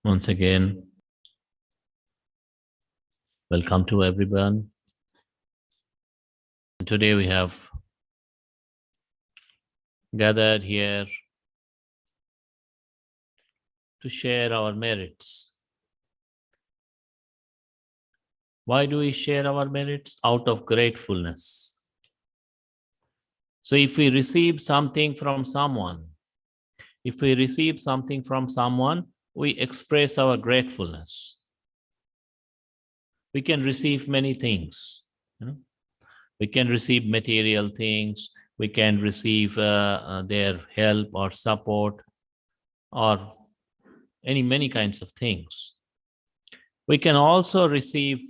Once again, welcome to everyone. Today we have gathered here to share our merits. Why do we share our merits? Out of gratefulness. So if we receive something from someone, we express our gratefulness. We can receive many things. We can receive material things. We can receive their help or support or many kinds of things. We can also receive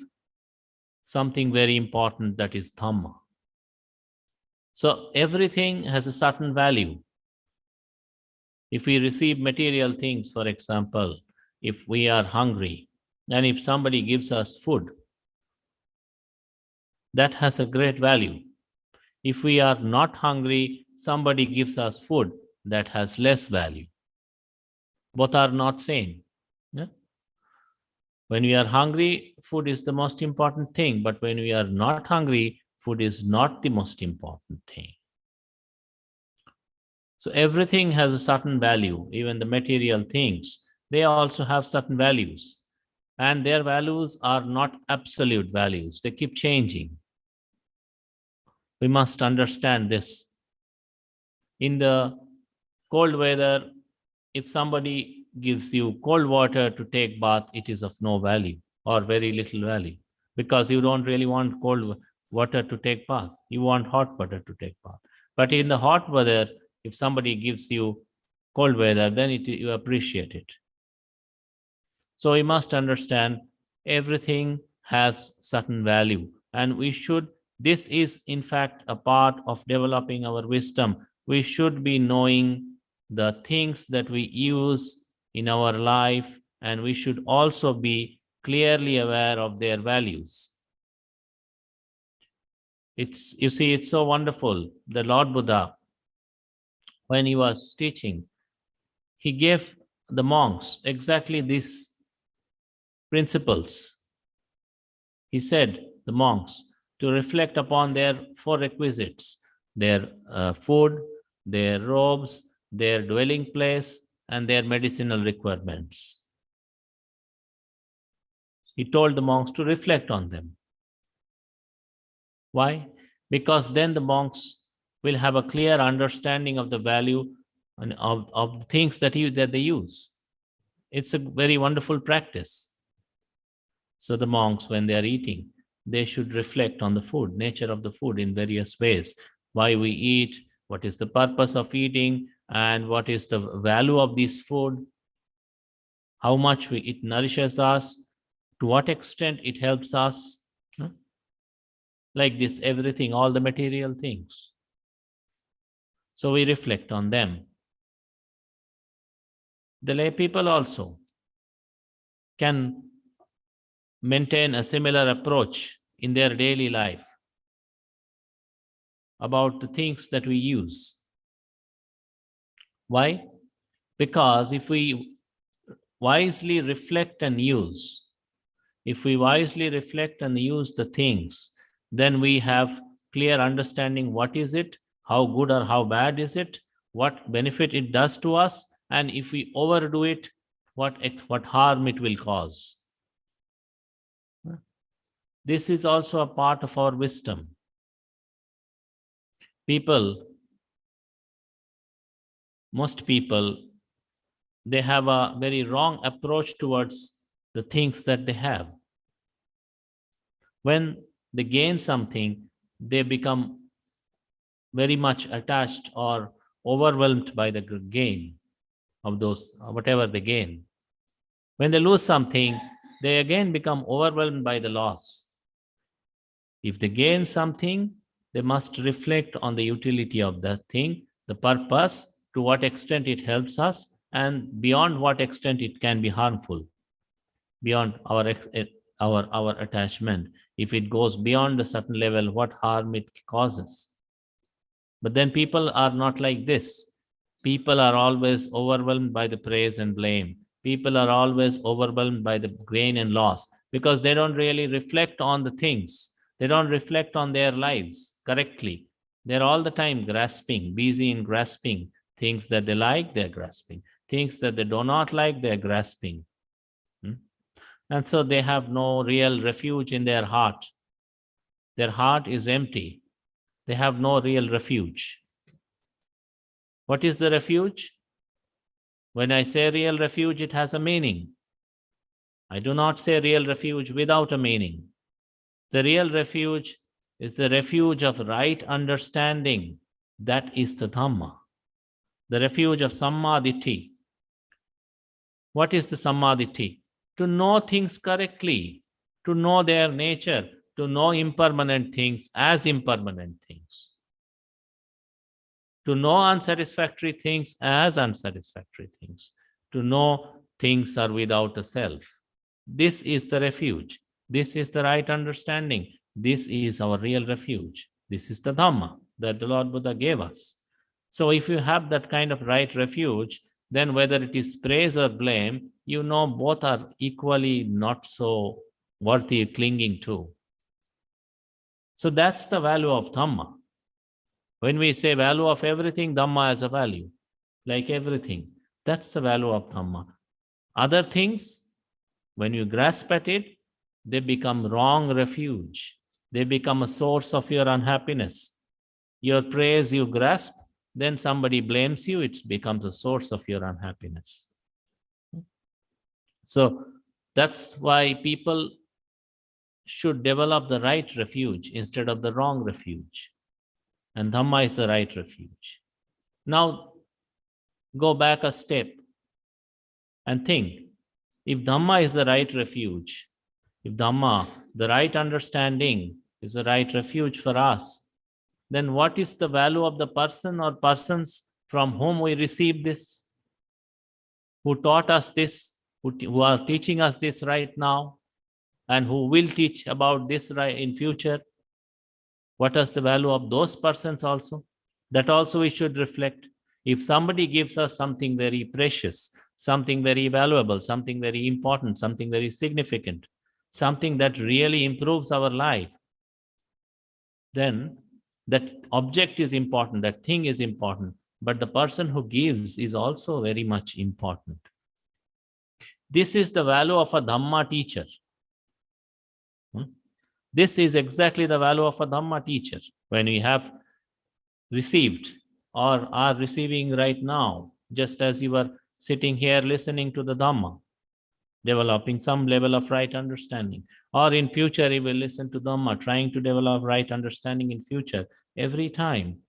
something very important, that is Dhamma. So everything has a certain value. If we receive material things, for example, if we are hungry and if somebody gives us food, that has a great value. If we are not hungry, somebody gives us food, that has less value. Both are not same. Yeah? When we are hungry, food is the most important thing, but when we are not hungry, food is not the most important thing. So everything has a certain value, even the material things, they also have certain values. And their values are not absolute values, they keep changing. We must understand this. In the cold weather, if somebody gives you cold water to take bath, it is of no value or very little value, because you don't really want cold water to take bath. You want hot water to take bath. But in the hot weather, if somebody gives you cold weather, then you appreciate it. So we must understand everything has certain value, and this is in fact a part of developing our wisdom. We should be knowing the things that we use in our life, and we should also be clearly aware of their values. You see, it's so wonderful. The Lord Buddha, when he was teaching, he gave the monks exactly these principles. He said, the monks, to reflect upon their four requisites: their food, their robes, their dwelling place, and their medicinal requirements. He told the monks to reflect on them. Why? Because then the monks will have a clear understanding of the value and of the things that they use. It's a very wonderful practice. So the monks, when they are eating, they should reflect on the food, nature of the food in various ways. Why we eat, what is the purpose of eating, and what is the value of this food, how much it nourishes us, to what extent it helps us. Like this, everything, all the material things. So we reflect on them. The lay people also can maintain a similar approach in their daily life about the things that we use. Why? Because if we wisely reflect and use, the things, then we have clear understanding what is it, how good or how bad is it, what benefit it does to us, and if we overdo it, what harm it will cause. This is also a part of our wisdom. Most people, they have a very wrong approach towards the things that they have. When they gain something, they become very much attached or overwhelmed by the gain of those, whatever they gain. When they lose something, they again become overwhelmed by the loss. If they gain something, they must reflect on the utility of that thing, the purpose, to what extent it helps us, and beyond what extent it can be harmful, beyond our attachment. If it goes beyond a certain level, what harm it causes. But then people are not like this. People are always overwhelmed by the praise and blame. People are always overwhelmed by the gain and loss because they don't really reflect on the things. They don't reflect on their lives correctly. They're all the time grasping, busy in grasping. Things that they like, they're grasping. Things that they do not like, they're grasping. And so they have no real refuge in their heart. Their heart is empty. They have no real refuge. What is the refuge? When I say real refuge, it has a meaning. I do not say real refuge without a meaning. The real refuge is the refuge of right understanding. That is the Dhamma. The refuge of Sammaditthi. What is the Sammaditthi? To know things correctly, to know their nature, to know impermanent things as impermanent things, to know unsatisfactory things as unsatisfactory things, to know things are without a self. This is the refuge. This is the right understanding. This is our real refuge. This is the Dhamma that the Lord Buddha gave us. So if you have that kind of right refuge, then whether it is praise or blame, you know both are equally not so worthy clinging to. So that's the value of Dhamma. When we say value of everything, Dhamma has a value, like everything. That's the value of Dhamma. Other things, when you grasp at it, they become wrong refuge. They become a source of your unhappiness. Your praise you grasp, then somebody blames you, it becomes a source of your unhappiness. So that's why people should develop the right refuge instead of the wrong refuge. And Dhamma is the right refuge. Now, go back a step and think, if Dhamma is the right refuge, if Dhamma, the right understanding, is the right refuge for us, then what is the value of the person or persons from whom we receive this, who taught us this, who are teaching us this right now, and who will teach about this right in future? What is the value of those persons also? That also we should reflect. If somebody gives us something very precious, something very valuable, something very important, something very significant, something that really improves our life, then that object is important, that thing is important, but the person who gives is also very much important. This is the value of a Dhamma teacher. This is exactly the value of a Dhamma teacher. When we have received or are receiving right now, just as you are sitting here listening to the Dhamma, developing some level of right understanding, or in future you will listen to Dhamma, trying to develop right understanding in future every time.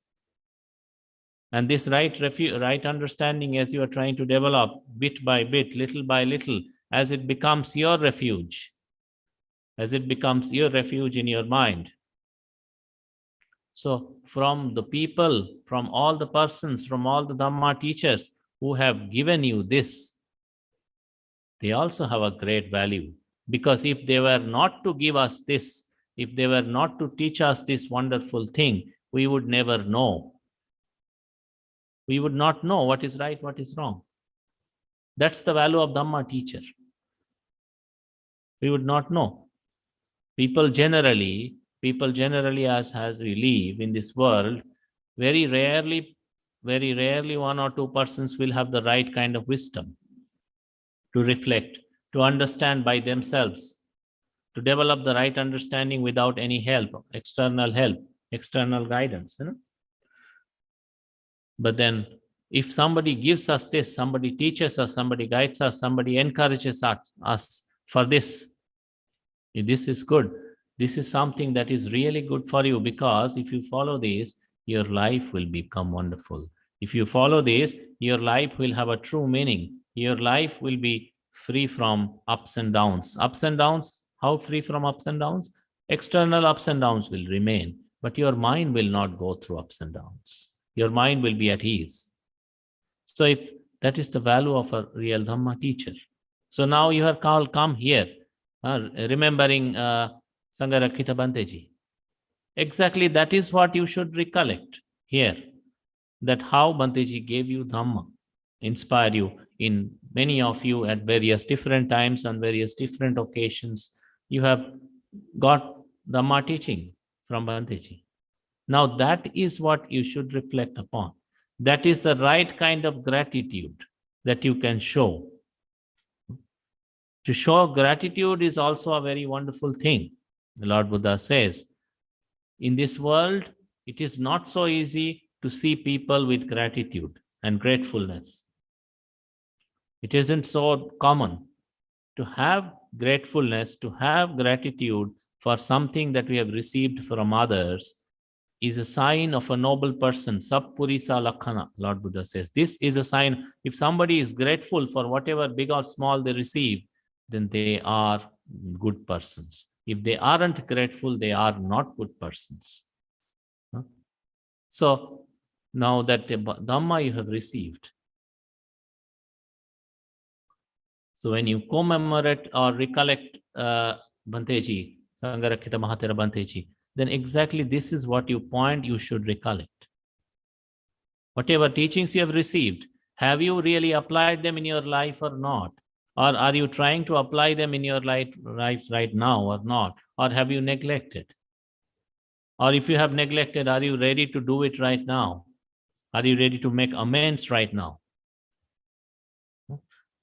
And this right understanding, as you are trying to develop bit by bit, little by little, as it becomes your refuge, as it becomes your refuge in your mind. So from the people, from all the persons, from all the Dhamma teachers who have given you this, they also have a great value. Because if they were not to give us this, if they were not to teach us this wonderful thing, we would never know. We would not know what is right, what is wrong. That's the value of Dhamma teacher. We would not know. People generally, as we live in this world, very rarely one or two persons will have the right kind of wisdom to reflect, to understand by themselves, to develop the right understanding without any help, external guidance. But then if somebody gives us this, somebody teaches us, somebody guides us, somebody encourages us for this, this is good. This is something that is really good for you, because if you follow this, your life will become wonderful. If you follow this, your life will have a true meaning. Your life will be free from ups and downs. Ups and downs, how free from ups and downs? External ups and downs will remain, but your mind will not go through ups and downs. Your mind will be at ease. So if that is the value of a real Dhamma teacher. So now you have come here, remembering Sangharakkhita Bhanteji. Exactly that is what you should recollect here. That how Bhanteji gave you Dhamma, inspire you in Many of you at various different times, on various different occasions, you have got Dhamma teaching from Bhanteji. Now that is what you should reflect upon. That is the right kind of gratitude that you can show. To show gratitude is also a very wonderful thing. The Lord Buddha says, in this world, it is not so easy to see people with gratitude and gratefulness. It isn't so common to have gratefulness, to have gratitude for something that we have received from others is a sign of a noble person. Sappurisa Lakhana, Lord Buddha says. This is a sign. If somebody is grateful for whatever big or small they receive, then they are good persons. If they aren't grateful, they are not good persons. So now that the Dhamma you have received, so when you commemorate or recollect Bhanteji, Sangharakkhita Mahatera Bhanteji, then exactly this is what you should recollect. Whatever teachings you have received, have you really applied them in your life or not? Or are you trying to apply them in your life right now or not? Or have you neglected? Or if you have neglected, are you ready to do it right now? Are you ready to make amends right now?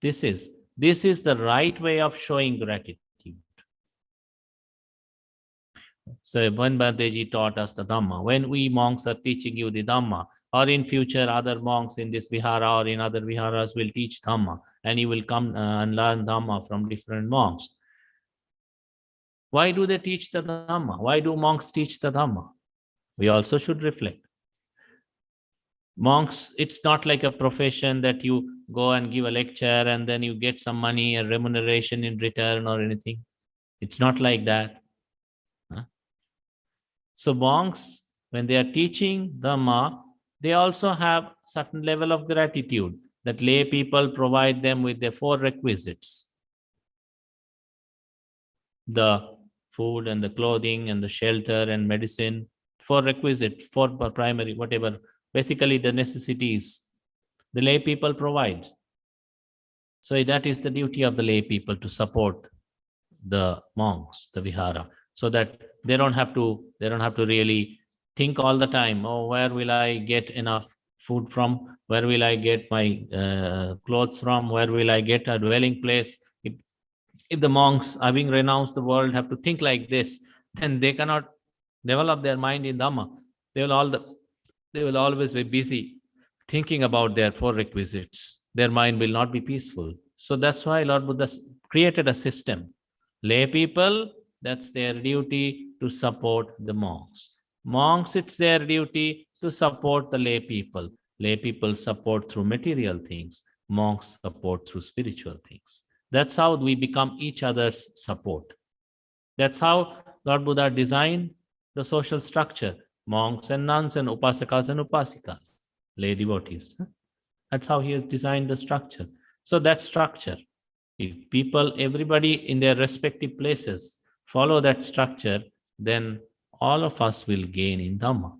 This is the right way of showing gratitude. So when Bhanteji taught us the Dhamma, when we monks are teaching you the Dhamma, or in future other monks in this vihara or in other viharas will teach Dhamma, and you will come and learn Dhamma from different monks. Why do they teach the Dhamma? Why do monks teach the Dhamma? We also should reflect. Monks, it's not like a profession that you go and give a lecture and then you get some money, a remuneration in return or anything. It's not like that. So monks, when they are teaching Dhamma, they also have certain level of gratitude that lay people provide them with the 4 requisites. The food and the clothing and the shelter and medicine, 4 requisite, 4 primary, whatever, basically the necessities the lay people provide. So that is the duty of the lay people to support the monks, the vihara, so that they don't have to really think all the time, oh, where will I get enough food from? Where will I get my clothes from? Where will I get a dwelling place? If the monks, having renounced the world, have to think like this, then they cannot develop their mind in Dhamma. They will always be busy thinking about their 4 requisites. Their mind will not be peaceful. So that's why Lord Buddha created a system. Lay people, that's their duty to support the monks. Monks, it's their duty to support the lay people. Lay people support through material things. Monks support through spiritual things. That's how we become each other's support. That's how Lord Buddha designed the social structure. Monks and nuns and upasakas and upasikas, lay devotees. That's how he has designed the structure. So that structure, if people, everybody in their respective places follow that structure, then all of us will gain in Dhamma.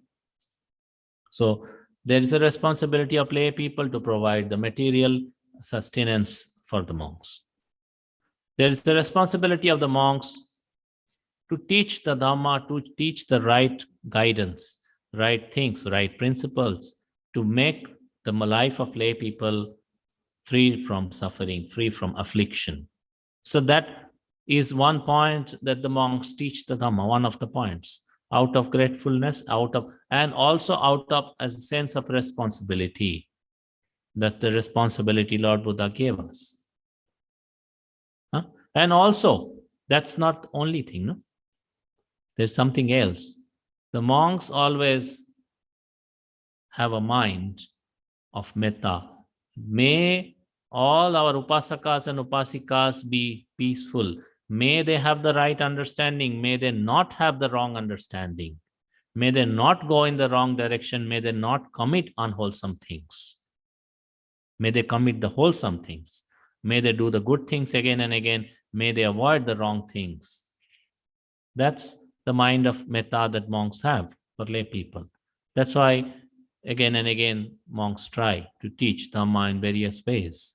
So there is a responsibility of lay people to provide the material sustenance for the monks. There is the responsibility of the monks to teach the Dhamma, to teach the right guidance, right things, right principles, to make the life of lay people free from suffering, free from affliction. So that is one point that the monks teach the Dhamma, one of the points, out of gratefulness, and also out of a sense of responsibility, that the responsibility Lord Buddha gave us. And also, that's not the only thing, no? There's something else. The monks always have a mind of metta. May all our upasakas and upasikas be peaceful. May they have the right understanding. May they not have the wrong understanding. May they not go in the wrong direction. May they not commit unwholesome things. May they commit the wholesome things. May they do the good things again and again. May they avoid the wrong things. That's the mind of metta that monks have for lay people. That's why again and again monks try to teach Dhamma in various ways.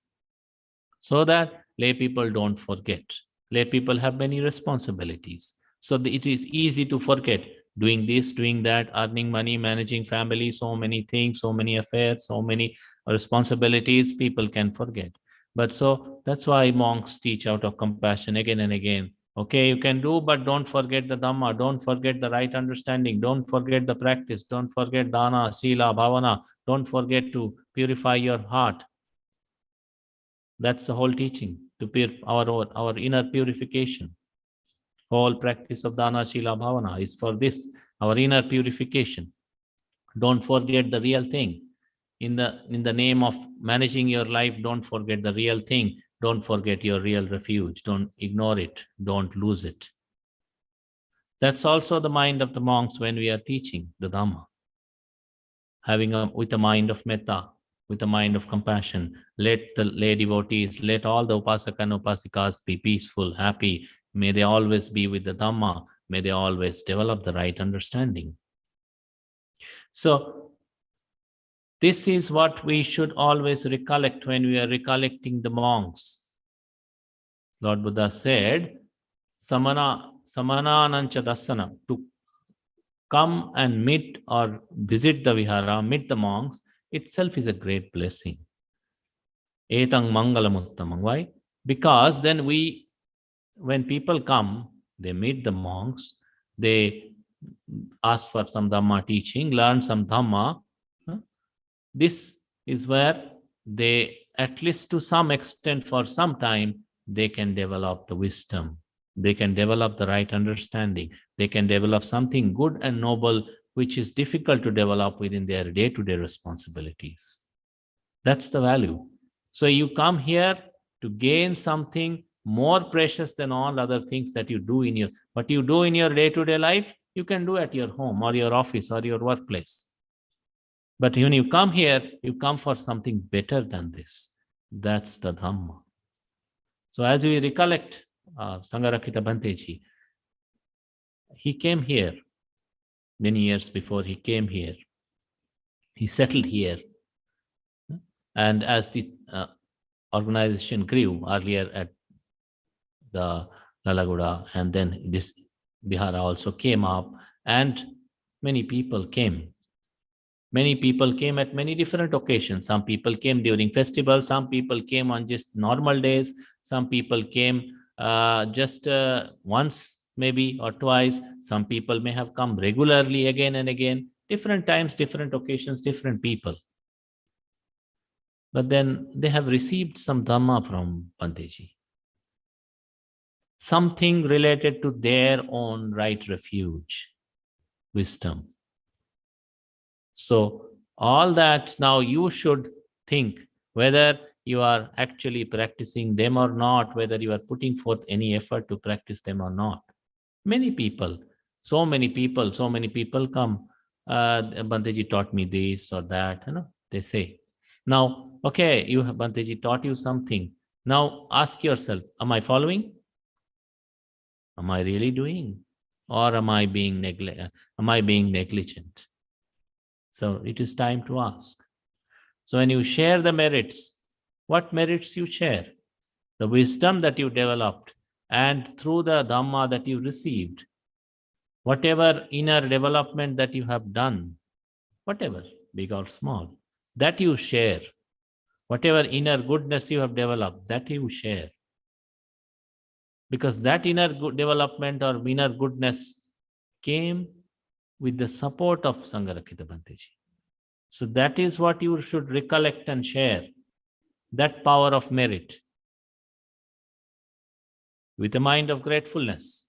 so that lay people don't forget. Lay people have many responsibilities. So it is easy to forget doing this, doing that, earning money, managing family, so many things, so many affairs, so many responsibilities, people can forget. But so that's why monks teach out of compassion again and again. Okay, you can do, but don't forget the Dhamma, don't forget the right understanding, don't forget the practice, don't forget dana, sila, bhavana, don't forget to purify your heart. That's the whole teaching, to our inner purification. Whole practice of dana, sila, bhavana is for this, our inner purification. Don't forget the real thing. In the name of managing your life, don't forget the real thing. Don't forget your real refuge. Don't ignore it. Don't lose it. That's also the mind of the monks when we are teaching the Dhamma. With a mind of metta, with a mind of compassion. Let the lay devotees, let all the upasaka and upasikas be peaceful, happy. May they always be with the Dhamma. May they always develop the right understanding. So, this is what we should always recollect when we are recollecting the monks. Lord Buddha said, Samananancha dasana, to come and meet or visit the vihara, meet the monks, itself is a great blessing. Etang mangalamuttamang. Why? Because then when people come, they meet the monks, they ask for some Dhamma teaching, learn some Dhamma. This is where they, at least to some extent, for some time, they can develop the wisdom. They can develop the right understanding. They can develop something good and noble, which is difficult to develop within their day-to-day responsibilities. That's the value. So you come here to gain something more precious than all other things that you do what you do in your day-to-day life, you can do at your home or your office or your workplace. But when you come here, you come for something better than this. That's the Dhamma. So as we recollect Sangharakkhita Bhanteji, he came here many years before he came here. He settled here. And as the organization grew earlier at the Lalaguda, and then this Bihara also came up, and many people came. Many people came at many different occasions. Some people came during festivals. Some people came on just normal days. Some people came just once maybe or twice. Some people may have come regularly again and again. Different times, different occasions, different people. But then they have received some Dhamma from Bhanteji. Something related to their own right refuge, wisdom. So all that now you should think whether you are actually practicing them or not, whether you are putting forth any effort to practice them or not. Many people, so many people come. Bhanteji taught me this or that, they say. Now, okay, Bhanteji taught you something. Now ask yourself, am I following? Am I really doing? Or am I being negligent? So it is time to ask. So when you share the merits, what merits you share? The wisdom that you developed, and through the Dhamma that you received, whatever inner development that you have done, whatever, big or small, that you share. Whatever inner goodness you have developed, that you share. Because that inner development or inner goodness came with the support of Sangharakkhita Bhanteji. So that is what you should recollect and share, that power of merit. With a mind of gratefulness,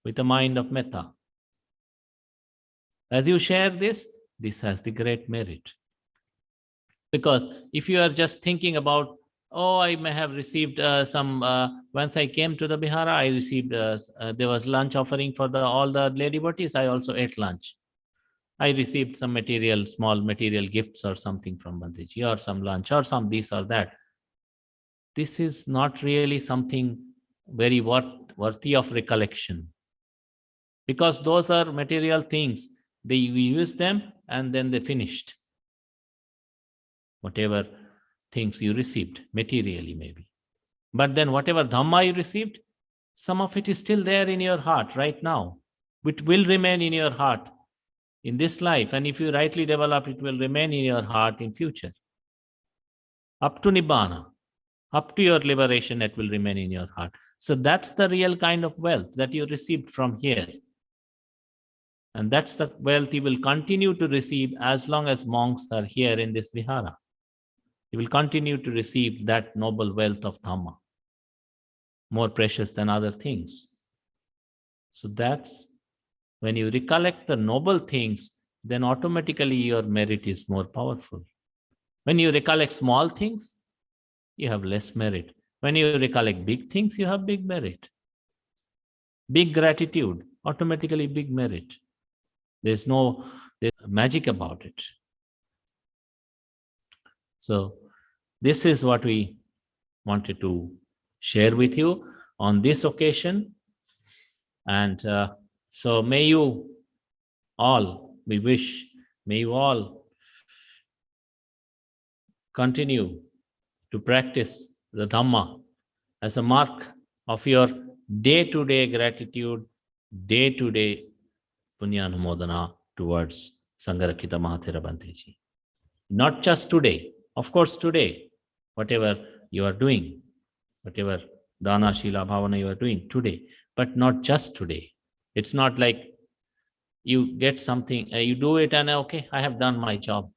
with a mind of metta. As you share this has the great merit. Because if you are just thinking about, oh, I may have received once I came to the Bihara, I received, there was lunch offering for all the lay devotees, I also ate lunch. I received some small material gifts or something from Bhanteji, or some lunch, or some this or that. This is not really something very worthy of recollection. Because those are material things. We use them and then they finished. Whatever things you received, materially maybe. But then whatever Dhamma you received, some of it is still there in your heart right now. It will remain in your heart in this life. And if you rightly develop, it will remain in your heart in future. Up to Nibbana, up to your liberation, it will remain in your heart. So that's the real kind of wealth that you received from here. And that's the wealth you will continue to receive as long as monks are here in this vihara. You will continue to receive that noble wealth of Dhamma, more precious than other things. So that's when you recollect the noble things, then automatically your merit is more powerful. When you recollect small things, you have less merit. When you recollect big things, you have big merit. Big gratitude, automatically big merit. There's magic about it. So this is what we wanted to share with you on this occasion. And so may you all continue to practice the Dhamma as a mark of your day-to-day gratitude, day-to-day Punyanumodana towards Sangharakkhita Mahathera Bhanteji. Not just today, of course today, whatever you are doing, whatever Dana, Shila, Bhavana you are doing today, but not just today. It's not like you get something, you do it and okay, I have done my job.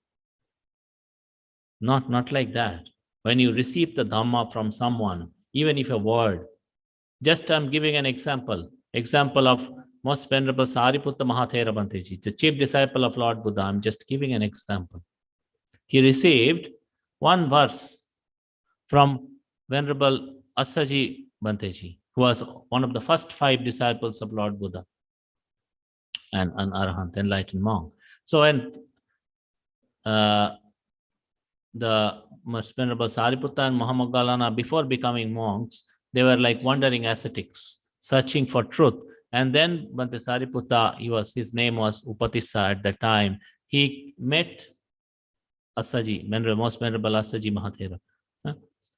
Not like that. When you receive the Dhamma from someone, even if a word, just I'm giving an example of Most Venerable Sariputta Mahathera Bhanteji, the chief disciple of Lord Buddha. I'm just giving an example. He received one verse from Venerable Assaji Bhanteji, who was one of the first 5 disciples of Lord Buddha and an Arahant, enlightened monk. So when the Most Venerable Sariputta and Mahamoggalana, before becoming monks, they were like wandering ascetics, searching for truth. And then Bhante Sariputta, his name was Upatissa at that time, he met Assaji, Most Venerable Assaji Mahathera,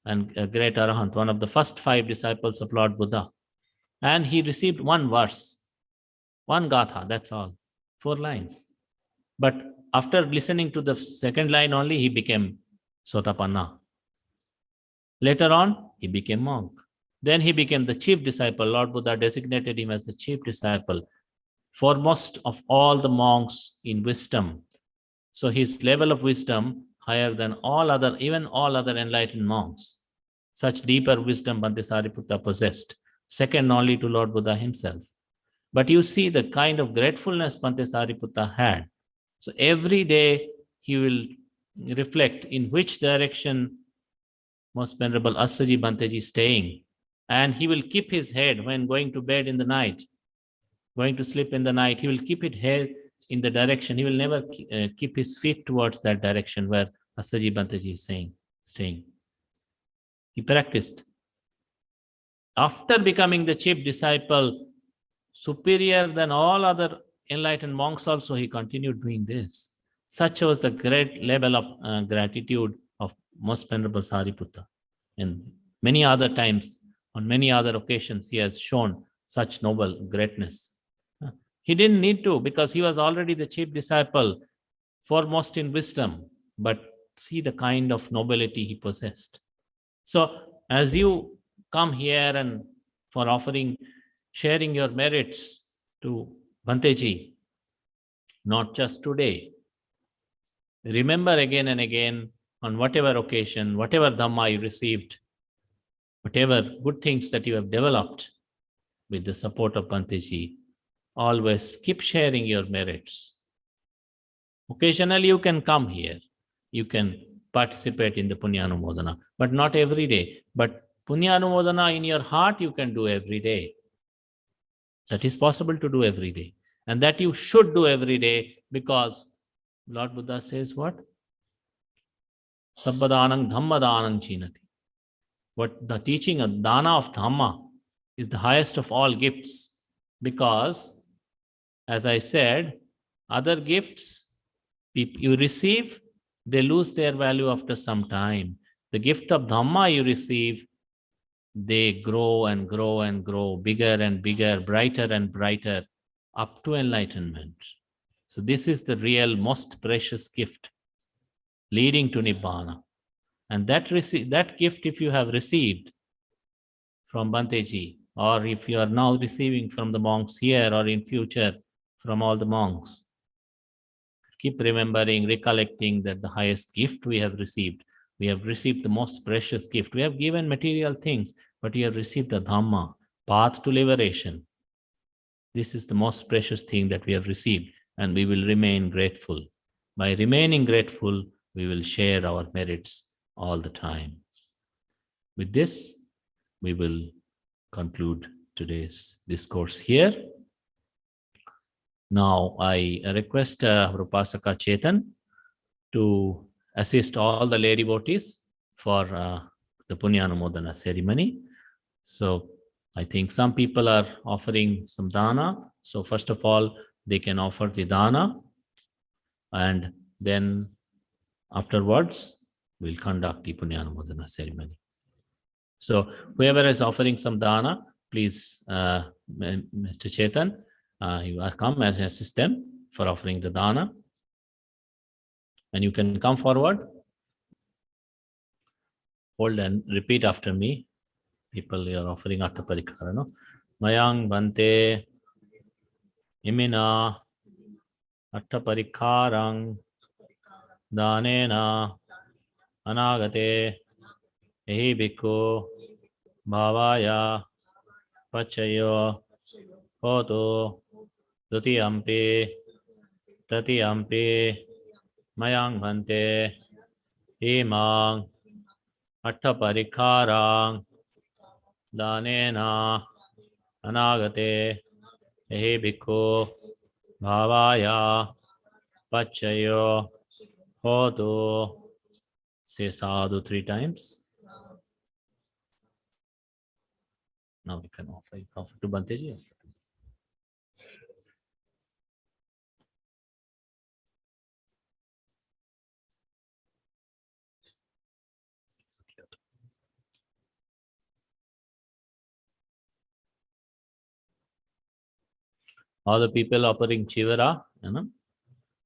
and a great Arahant, one of the first 5 disciples of Lord Buddha. And he received one verse, one gatha, that's all, 4 lines. But after listening to the second line only, he became Sotapanna. Later on, he became monk. Then he became the chief disciple. Lord Buddha designated him as the chief disciple, foremost of all the monks in wisdom. So his level of wisdom higher than even all other enlightened monks. Such deeper wisdom Bhante Sariputta possessed, second only to Lord Buddha himself. But you see the kind of gratefulness Bhante Sariputta had. So every day he will reflect in which direction Most Venerable Assaji Bhanteji is staying. And he will keep his head when going to bed in the night, going to sleep in the night. He will keep his head in the direction. He will never keep his feet towards that direction where Assaji Bhanteji is staying. He practiced. After becoming the chief disciple, superior than all other enlightened monks also, he continued doing this. Such was the great level of gratitude of Most Venerable Sariputta. And many other times, on many other occasions, he has shown such noble greatness. He didn't need to, because he was already the chief disciple, foremost in wisdom. But see the kind of nobility he possessed. So as you come here and for sharing your merits to Bhanteji, not just today, remember again and again, on whatever occasion, whatever Dhamma you received, whatever good things that you have developed with the support of Bhanteji, always keep sharing your merits. Occasionally you can come here, you can participate in the Punyanumodana, but not every day. But Punyanumodana in your heart you can do every day. That is possible to do every day. And that you should do every day, because Lord Buddha says what? Sabbadanang Dhammadanang Chinati. What the teaching of Dana of Dhamma is the highest of all gifts, because, as I said, other gifts you receive, they lose their value after some time. The gift of Dhamma you receive, they grow and grow and grow, bigger and bigger, brighter and brighter, up to enlightenment. So this is the real most precious gift leading to Nibbana. And that gift, if you have received from Bhanteji, or if you are now receiving from the monks here or in future from all the monks, keep remembering, recollecting that the highest gift we have received the most precious gift. We have given material things, but we have received the Dhamma, path to liberation. This is the most precious thing that we have received, and we will remain grateful. By remaining grateful, we will share our merits all the time. With this, we will conclude today's discourse here. Now, I request Rupasaka Chetan to assist all the lay devotees for the Punyanumodana ceremony. So, I think some people are offering some dana. So, first of all, they can offer the dana, and then afterwards, we'll conduct the Punyanumodana ceremony. So, whoever is offering some dana, please, Mr. Chetan, you are come as an assistant for offering the dana. And you can come forward, hold and repeat after me. People, you are offering Atta Parikara, no? Mayang Bhante Imina Atta Parikarang Danena Anagate Ehi Bhikkhu Bhavaya Pachayo Hoto Dutiyampi Tatiyampi Mayang Bhante Imang Atta Parikarang Danena Anagate Ehi Bhikkhu Bhavaya Pachayo Hotu. Say sadhu 3 times. Now we can offer to Bhanteji. All the people offering Chivara,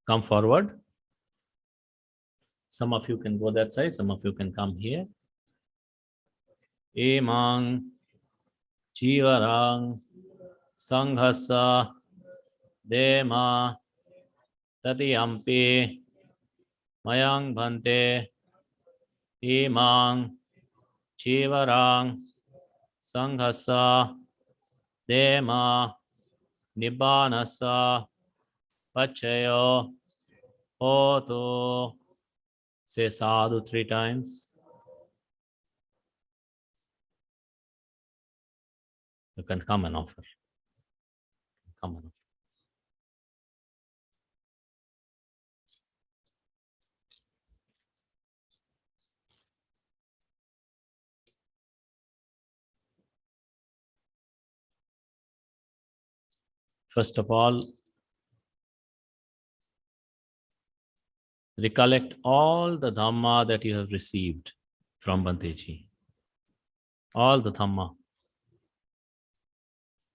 come forward. Some of you can go that side, some of you can come here. Emang Chivarang Sanghasa Dema Tatiyampi Mayang Bhante Emang Chivarang Sanghasa Dema Nibbanasa Pachayo Hotu. Say sadhu 3 times. You can come and offer. Come and offer. First of all, recollect all the Dhamma that you have received from Bhanteji. All the Dhamma.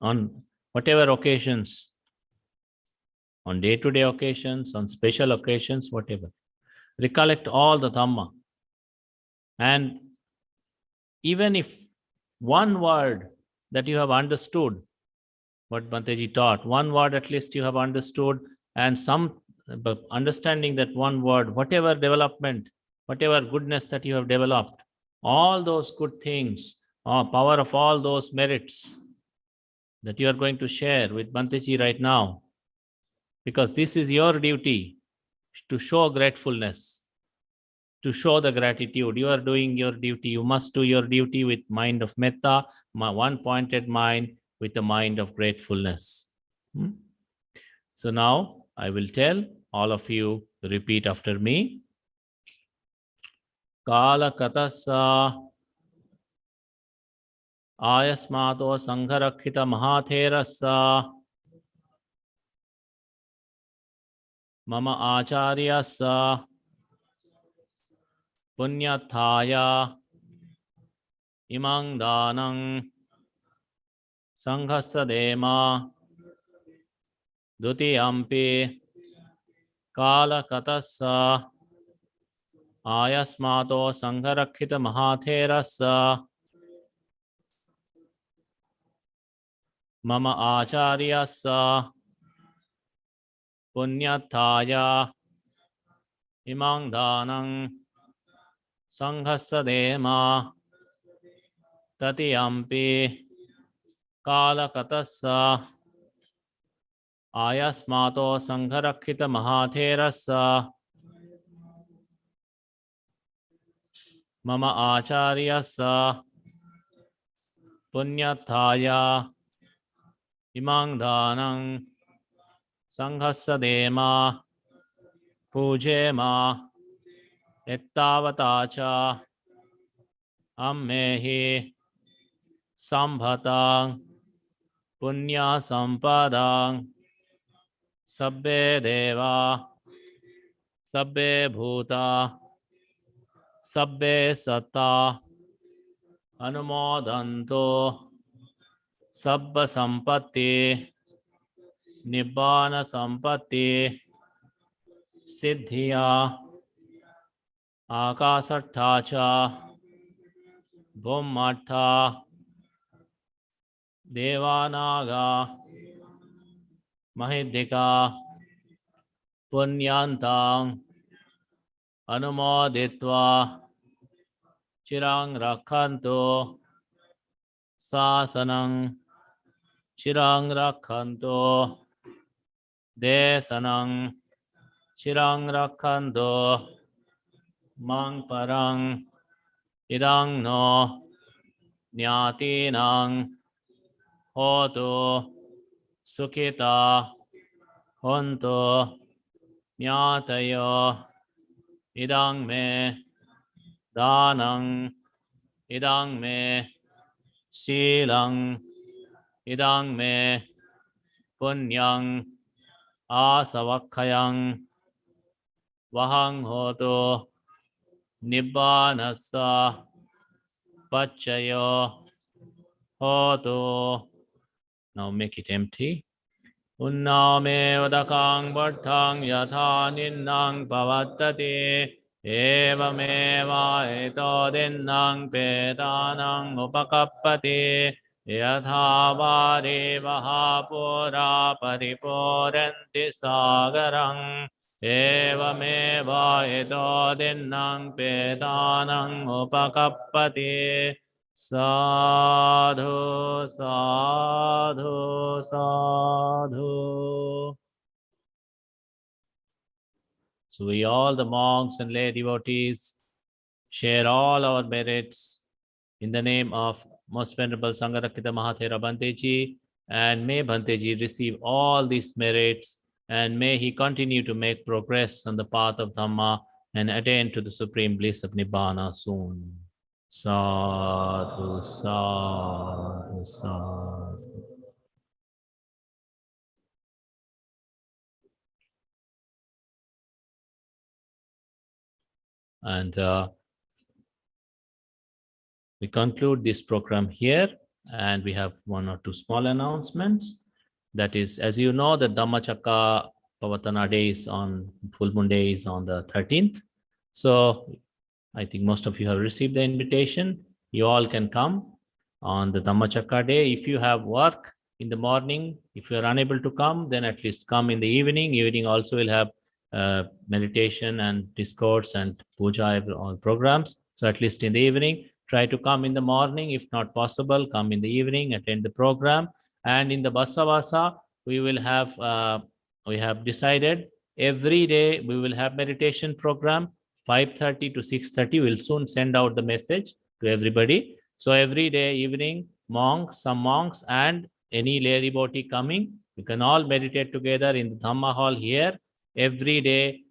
On whatever occasions, on day-to-day occasions, on special occasions, whatever. Recollect all the Dhamma. And even if one word that you have understood, what Bhanteji taught, one word at least you have understood, and some understanding that one word, whatever development, whatever goodness that you have developed, all those good things, power of all those merits that you are going to share with Bhanteji right now, because this is your duty to show gratefulness, to show the gratitude. You are doing your duty. You must do your duty with mind of metta, one pointed mind with a mind of gratefulness. So now I will tell all of you to repeat after me. Kala katasa ayasmato Sangharakkhita mahatherasa mama acharyasa punyathaya imang danang sanghassa dema dutiyampi kala katassa ayasmato Sangharakkhita mahatherassa mama acharyassa punyathaya imang danang sanghassa dema tatiyampi kala katassa ayasmato Sangharakkhita mahatherassa mama acharyassa punyathaya imang danang sanghassa dema pujema ettavatacha ammehi sambhatang punya sampadang sabbe deva sabbe bhuta sabbe satta anumodanto sabba sampatti nibbana sampatti siddhiya akasatthacha bhummattha devanaga mahiddhika punyantang anumoditva chirang rakhanto sasanang chirang rakhanto desanang chirang rakhanto mang parang idang no nyatinang hotu sukhita honto nyatayo idang me danang idang me silang idang me punyang asavakkayang vahang hotu nibbanassa pachayo hotu. Now make it empty. Unname vadakang vardhang yatha ninnang pavattati evameva etodinnang pedanang upakappati yatha vari vahapura paripuranti sagarang evameva etodinnang pedanang upakappati. Sadhu, sadhu, sadhu. So we all, the monks and lay devotees, share all our merits in the name of Most Venerable Sangharakkhita Mahathera Bhanteji, and may Bhanteji receive all these merits, and may he continue to make progress on the path of Dhamma and attain to the supreme bliss of Nibbana soon. Sadhu, sadhu, sadhu. And we conclude this program here, and we have one or two small announcements. That is, as you know, the Dhammacakka Pavatana day is on, full moon day is on the 13th. So I think most of you have received the invitation. You all can come on the Dhammacakka day. If you have work in the morning, if you are unable to come, then at least come in the evening. Evening also will have meditation and discourse and puja, all programs. So at least in the evening, try to come in the morning. If not possible, come in the evening, attend the program. And in the Basavasa, we will have, we have decided every day we will have meditation program, 5:30 to 6:30. We'll soon send out the message to everybody. So every day evening, monks, some monks and any lay devotee coming, you can all meditate together in the Dhamma hall here every day,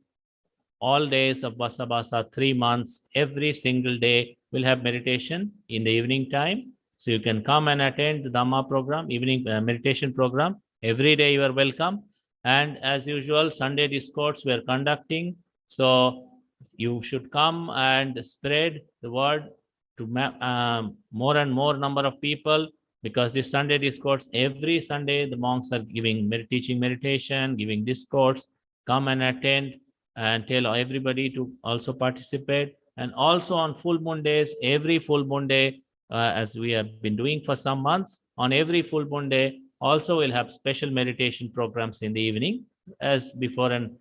all days of Basabasa, 3 months, every single day we'll have meditation in the evening time. So you can come and attend the Dhamma program, evening meditation program. Every day you are welcome. And as usual, Sunday discourse we are conducting. So you should come and spread the word to more and more number of people, because this Sunday discourse, every Sunday the monks are giving teaching meditation, giving discourse. Come and attend and tell everybody to also participate. And also on full moon days, every full moon day, as we have been doing for some months, on every full moon day, also we'll have special meditation programs in the evening as before. And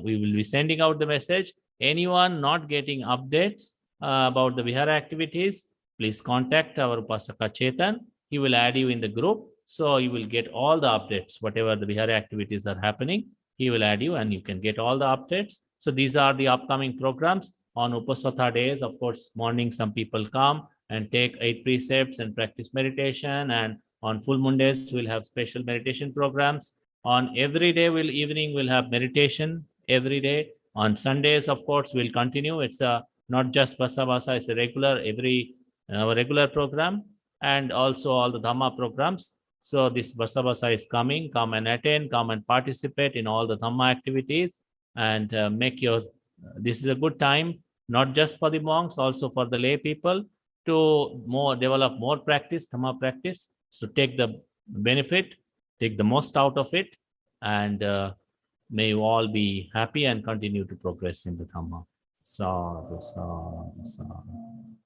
we will be sending out the message. Anyone not getting updates about the Vihara activities, please contact our Upasaka Chetan. He will add you in the group. So you will get all the updates, whatever the Vihara activities are happening. He will add you and you can get all the updates. So these are the upcoming programs. On Upasatha days, of course, morning some people come and take 8 precepts and practice meditation. And on full moon days, we'll have special meditation programs. On every day, evening, we'll have meditation every day. On Sundays, of course, we'll continue. It's not just Basa Basa, it's a regular program, and also all the Dhamma programs. So this Basa Basa is coming. Come and attend, come and participate in all the Dhamma activities, and this is a good time, not just for the monks, also for the lay people, to develop more practice, Dhamma practice. So take the benefit, take the most out of it, and may you all be happy and continue to progress in the Dhamma. Sadhu, sadhu, sadhu.